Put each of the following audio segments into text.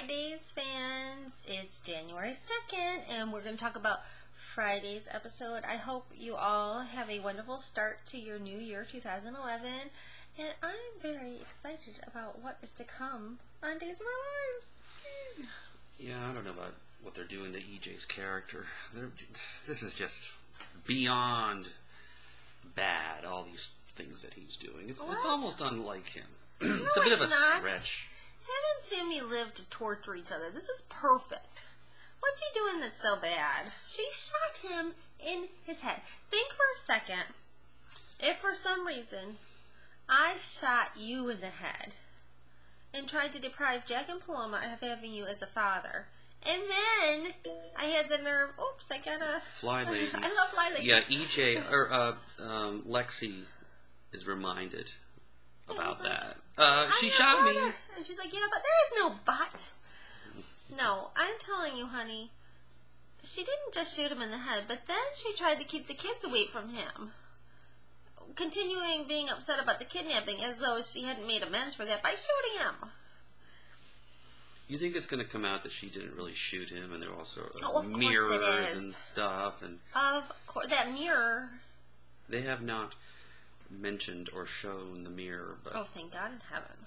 Days fans, it's January 2nd, and we're going to talk about Friday's episode. I hope you all have a wonderful start to your new year, 2011, and I'm very excited about what is to come on Days of Our Lives. Yeah, I don't know about what they're doing to EJ's character. This is just beyond bad, all these things that he's doing. It's almost unlike him. It's a bit of a stretch. Him and Sammy live to torture each other. This is perfect. What's he doing that's so bad? She shot him in his head. Think for a second. If for some reason I shot you in the head and tried to deprive Jack and Paloma of having you as a father, and then I had the nerve, oops, I gotta... Fly Lady. I love Fly Lady. Yeah, EJ, or Lexi is reminded about that. She shot me. And she's like, yeah, but there is no but. No, I'm telling you, honey, she didn't just shoot him in the head, but then she tried to keep the kids away from him. Continuing being upset about the kidnapping as though she hadn't made amends for that by shooting him. You think it's going to come out that she didn't really shoot him, and there are also mirrors and stuff? And of course, that mirror. They have not mentioned or shown the mirror, but oh, thank God in heaven.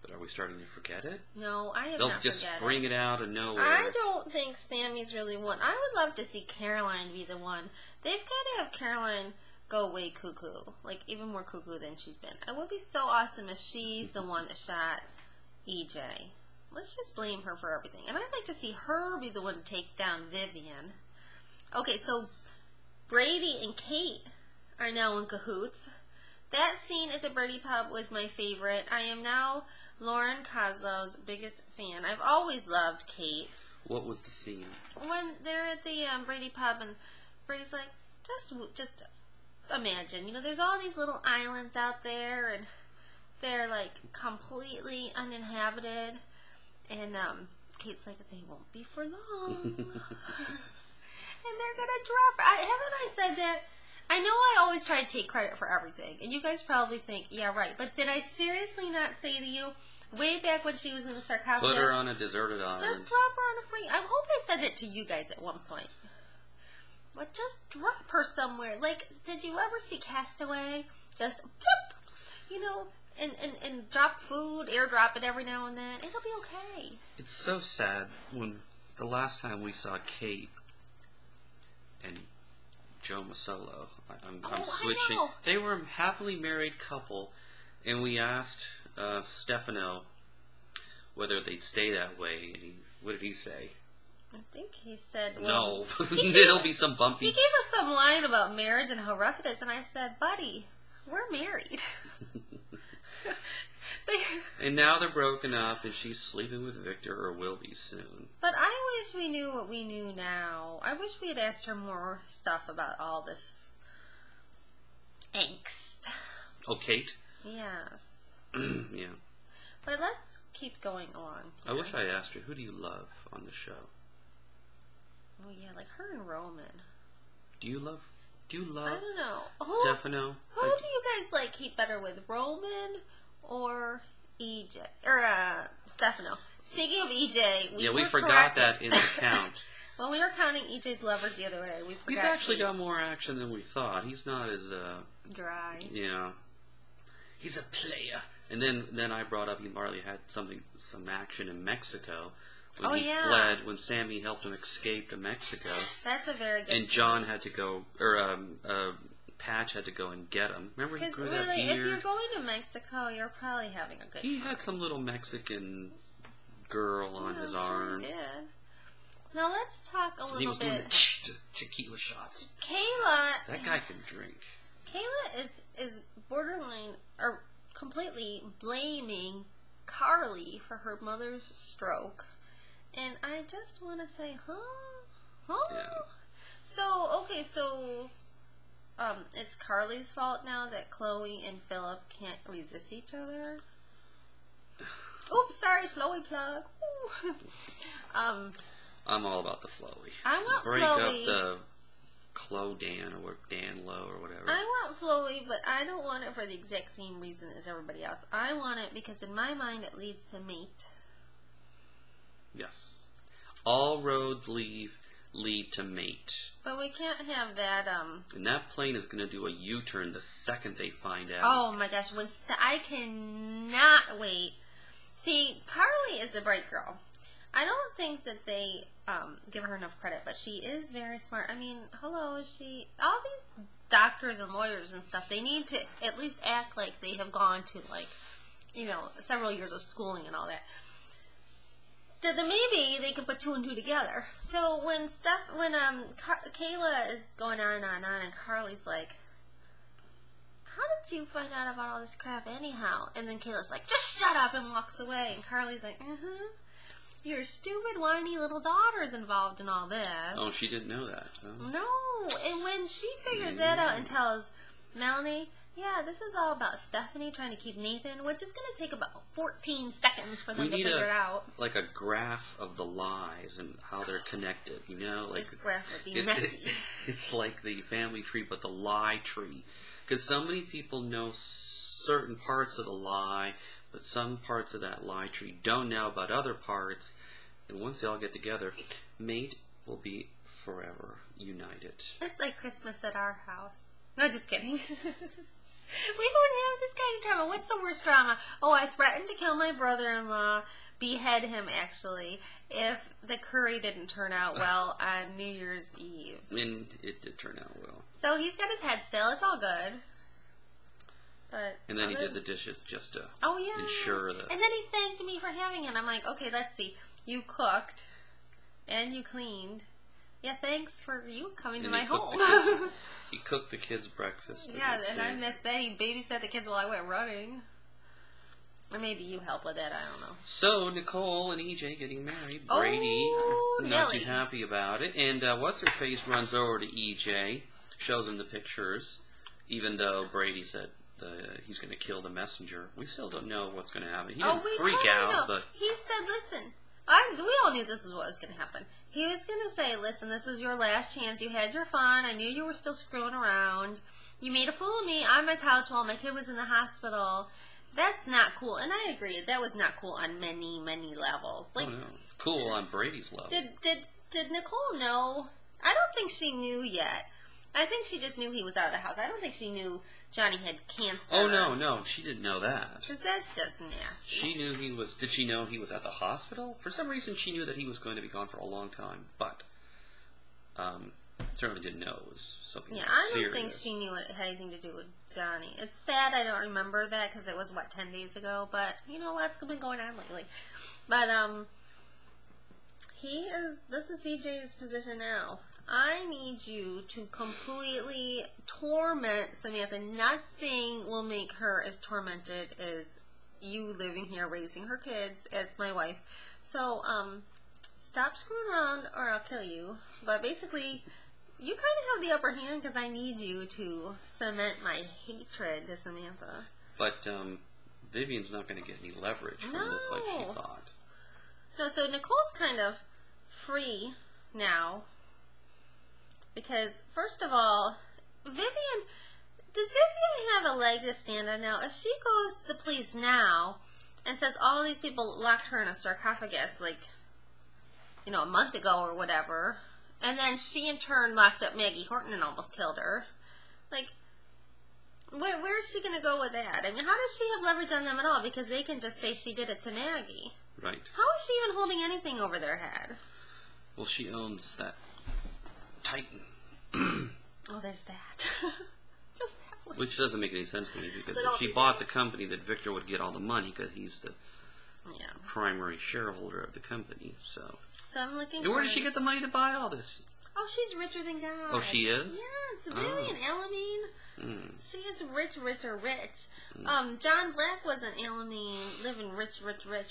But are we starting to forget it? No, I have They'll not just forget bring it out of nowhere. I don't think Sammy's really one. I would love to see Caroline be the one. They've got to have Caroline go way cuckoo, like even more cuckoo than she's been. It would be so awesome if she's the one that shot EJ. Let's just blame her for everything. And I'd like to see her be the one to take down Vivian. Okay, so Brady and Kate are now in cahoots. That scene at the Birdie Pub was my favorite. I am now Lauren Koslow's biggest fan. I've always loved Kate. What was the scene? When they're at the Brady Pub and Brady's like, just imagine, you know, there's all these little islands out there and they're like completely uninhabited. And Kate's like, they won't be for long. And they're gonna drop. Haven't I said that? I know I always try to take credit for everything, and you guys probably think, yeah, right. But did I seriously not say to you, way back when she was in the sarcophagus, put her on a deserted island. Just drop her on a free... I hope I said that to you guys at one point. But just drop her somewhere. Like, did you ever see Castaway? Just, plop, you know, and drop food, airdrop it every now and then. It'll be okay. It's so sad when the last time we saw Kate and Joe Masolo, I'm switching. They were a happily married couple, and we asked Stefano whether they'd stay that way. And what did he say? I think he said, well, no. It'll be some bumpy. He gave us some line about marriage and how rough it is, and I said, buddy, we're married. And now they're broken up, and she's sleeping with Victor, or will be soon. But I wish we knew what we knew now. I wish we had asked her more stuff about all this angst. Oh, Kate? Yes. Yeah. But let's keep going along. I wish I asked her, who do you love on the show? Oh, yeah, like her and Roman. Do you love I don't know. Stefano? Who do you guys like keep better with, Roman or EJ? Or Stefano? Speaking of EJ, we forgot that in the count. When we were counting EJ's lovers the other day, we forgot. He's actually got more action than we thought. He's not as dry. Yeah. He's a player. And then I brought up he Marley had some action in Mexico. When he fled, when Sammy helped him escape to Mexico. That's a very good And John had to go, or Patch had to go and get him. Remember he grew that beard? If you're going to Mexico, you're probably having a good time. He had some little Mexican girl on his arm. He did. Now let's talk a little bit. He was doing the tequila shots. Kayla. That guy can drink. Kayla is borderline, or completely blaming Carly for her mother's stroke. And I just want to say, huh? Yeah. So, okay, it's Carly's fault now that Chloe and Philip can't resist each other? Oops, sorry, Floey plug. I'm all about the Floey. I want Break Floey. up the Chloe Dan or Dan Lowe or whatever. I want Floey, but I don't want it for the exact same reason as everybody else. I want it because in my mind it leads to mate. Yes. All roads lead to mate. But we can't have that, And that plane is going to do a U-turn the second they find out. Oh my gosh, I cannot wait. See, Carly is a bright girl. I don't think that they give her enough credit, but she is very smart. I mean, hello, all these doctors and lawyers and stuff, they need to at least act like they have gone to, like, several years of schooling and all that. Then maybe they can put two and two together. So when Kayla is going on, and Carly's like, how did you find out about all this crap anyhow? And then Kayla's like, just shut up, and walks away. And Carly's like, your stupid, whiny little daughter's involved in all this. Oh, she didn't know that. Huh? No. And when she figures that out and tells Melanie, yeah, this is all about Stephanie trying to keep Nathan, which is going to take about 14 seconds for them to figure it out. Like a graph of the lies and how they're connected, Like, this graph would be messy. It's like the family tree, but the lie tree. Because so many people know certain parts of the lie, but some parts of that lie tree don't know about other parts. And once they all get together, mate will be forever united. It's like Christmas at our house. No, just kidding. We won't have this kind of drama. What's the worst drama? Oh, I threatened to kill my brother-in-law, behead him, actually, if the curry didn't turn out well on New Year's Eve. And it did turn out well. So he's got his head still. It's all good. And then he did the dishes just to ensure that. And then he thanked me for having it. I'm like, okay, let's see. You cooked and you cleaned. Yeah, thanks for you coming to my home. He cooked the kids' breakfast. Yeah, and I missed that. He babysat the kids while I went running. Or maybe you help with that, I don't know. So, Nicole and EJ getting married. Brady, not too happy about it. And What's-Her-Face runs over to EJ, shows him the pictures, even though Brady said he's going to kill the messenger. We still don't know what's going to happen. He didn't freak out, but he said, listen, we all knew this is what was going to happen. He was going to say, listen, this is your last chance. You had your fun. I knew you were still screwing around. You made a fool of me on my couch while my kid was in the hospital. That's not cool. And I agree. That was not cool on many, many levels. Like, oh, no. It's cool on Brady's level. Did Nicole know? I don't think she knew yet. I think she just knew he was out of the house. I don't think she knew Johnny had cancer. Oh, no. She didn't know that. Because that's just nasty. She knew he was... Did she know he was at the hospital? For some reason, she knew that he was going to be gone for a long time. But certainly didn't know it was something serious. I don't think she knew it had anything to do with Johnny. It's sad I don't remember that because it was, 10 days ago. But, what's been going on lately. But, this is CJ's position now. I need you to completely torment Samantha. Nothing will make her as tormented as you living here raising her kids as my wife. So, stop screwing around or I'll kill you. But basically, you kind of have the upper hand because I need you to cement my hatred to Samantha. But Vivian's not going to get any leverage from this like she thought. No, so Nicole's kind of free now. Because, first of all, does Vivian have a leg to stand on now? If she goes to the police now and says all these people locked her in a sarcophagus, a month ago or whatever, and then she in turn locked up Maggie Horton and almost killed her, where is she going to go with that? I mean, how does she have leverage on them at all? Because they can just say she did it to Maggie. Right. How is she even holding anything over their head? Well, she owns that Titan. Oh, there's that. Just that one. Which doesn't make any sense to me because if she bought the company, that Victor would get all the money because he's the primary shareholder of the company. So I'm looking. And where does she get the money to buy all this? Oh, she's richer than God. Oh, she is? Yes, Vivian Elamine. She is rich. John Black wasn't Elamine living rich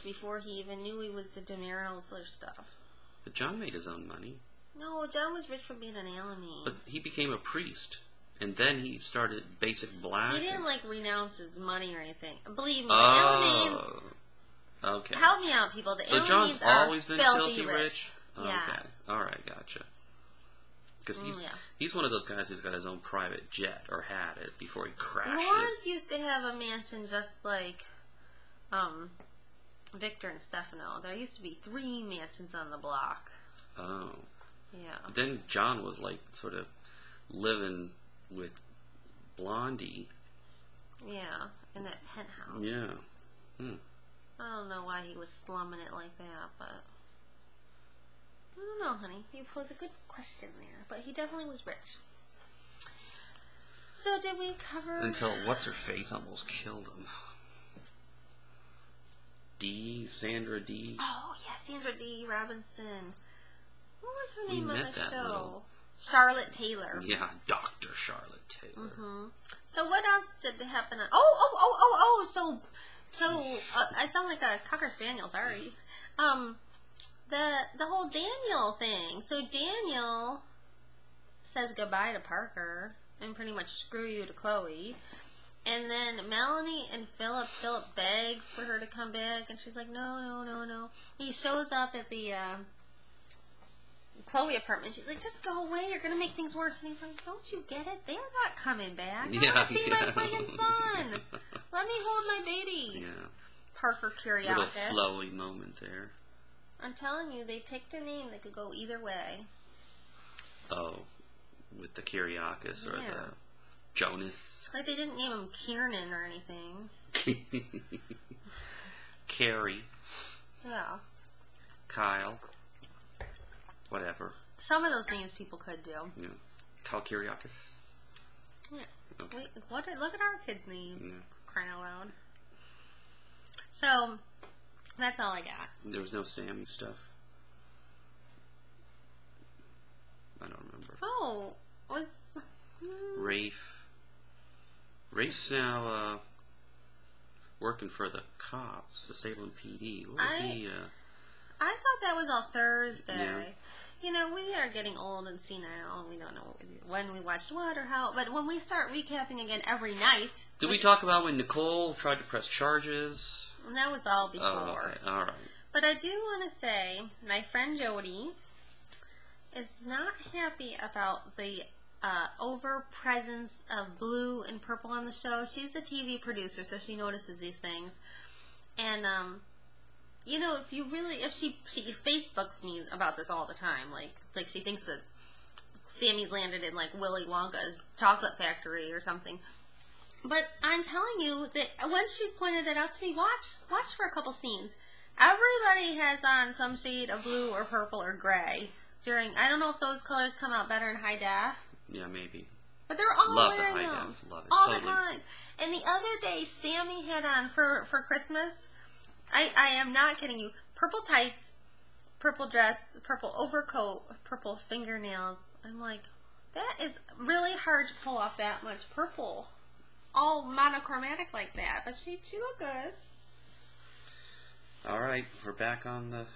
before he even knew he was the DeMarro's or stuff. But John made his own money. No, John was rich from being an Elamine. But he became a priest, and then he started Basic Black. He didn't renounce his money or anything. Believe me, the Elamines. Okay. Help me out, people. The so Elamines John's always been filthy rich. Yes. Okay. All right, gotcha. Because he's one of those guys who's got his own private jet, or had it before he crashed. Lawrence used to have a mansion just like Victor and Stefano. There used to be 3 mansions on the block. Oh. Yeah. Then John was like sort of living with Blondie. Yeah, in that penthouse. Yeah. I don't know why he was slumming it like that, but I don't know, honey. You posed a good question there, but he definitely was rich. So did we cover... Until what's-her-face almost killed him. Sandra D. Oh, yeah, Sandra D. Robinson. What was her name on the show? Little... Charlotte Taylor. Yeah, Dr. Charlotte Taylor. So what else did happen on... So, I sound like a Cocker Spaniel, sorry. The whole Daniel thing. So Daniel says goodbye to Parker and pretty much screw you to Chloe. And then Melanie and Philip begs for her to come back, and she's like, no. He shows up at the Chloe apartment. She's like, just go away, you're going to make things worse. And he's like, don't you get it? They're not coming back. I want to see my friggin' son. Let me hold my baby. Yeah. Parker Kyriakis. Little flowy moment there. I'm telling you, they picked a name that could go either way. Oh, with the Kyriakis or the Jonas. Like they didn't name him Kiernan or anything. Carrie. Yeah. Kyle. Whatever. Some of those names people could do. Yeah. Kyle Kyriakis. Yeah. Okay. Look at our kid's name. Yeah. Crying out loud. So, that's all I got. There was no Sammy stuff. I don't remember. Oh, was... Rafe. Rafe's now working for the cops, the Salem PD. What was he? I thought that was on Thursday. Yeah. You know, we are getting old and senile, and we don't know when we watched what or how. But when we start recapping again every night... Did we talk about when Nicole tried to press charges? That was all before. Oh, okay. All right. But I do want to say, my friend Jody is not happy about the over-presence of blue and purple on the show. She's a TV producer, so she notices these things. And, you know, if she Facebooks me about this all the time, like she thinks that Sammy's landed in, like, Willy Wonka's chocolate factory or something. But I'm telling you that once she's pointed that out to me, watch for a couple scenes. Everybody has on some shade of blue or purple or gray during, I don't know if those colors come out better in high def. Yeah, maybe. But they're all Love wearing the high them. def. Love it. All totally. the time. And the other day, Sammy had on, for Christmas, I am not kidding you, purple tights, purple dress, purple overcoat, purple fingernails. I'm like, that is really hard to pull off that much purple. All monochromatic like that. But she looked good. All right, we're back on the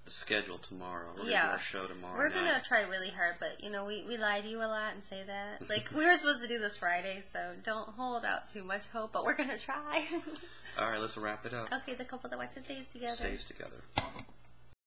schedule tomorrow. We're going to do our show tomorrow We're night. going to try really hard, but, you know, we lie to you a lot and say that. Like, we were supposed to do this Friday, so don't hold out too much hope, but we're going to try. All right, let's wrap it up. Okay, the couple that watches Days Together. Stays together.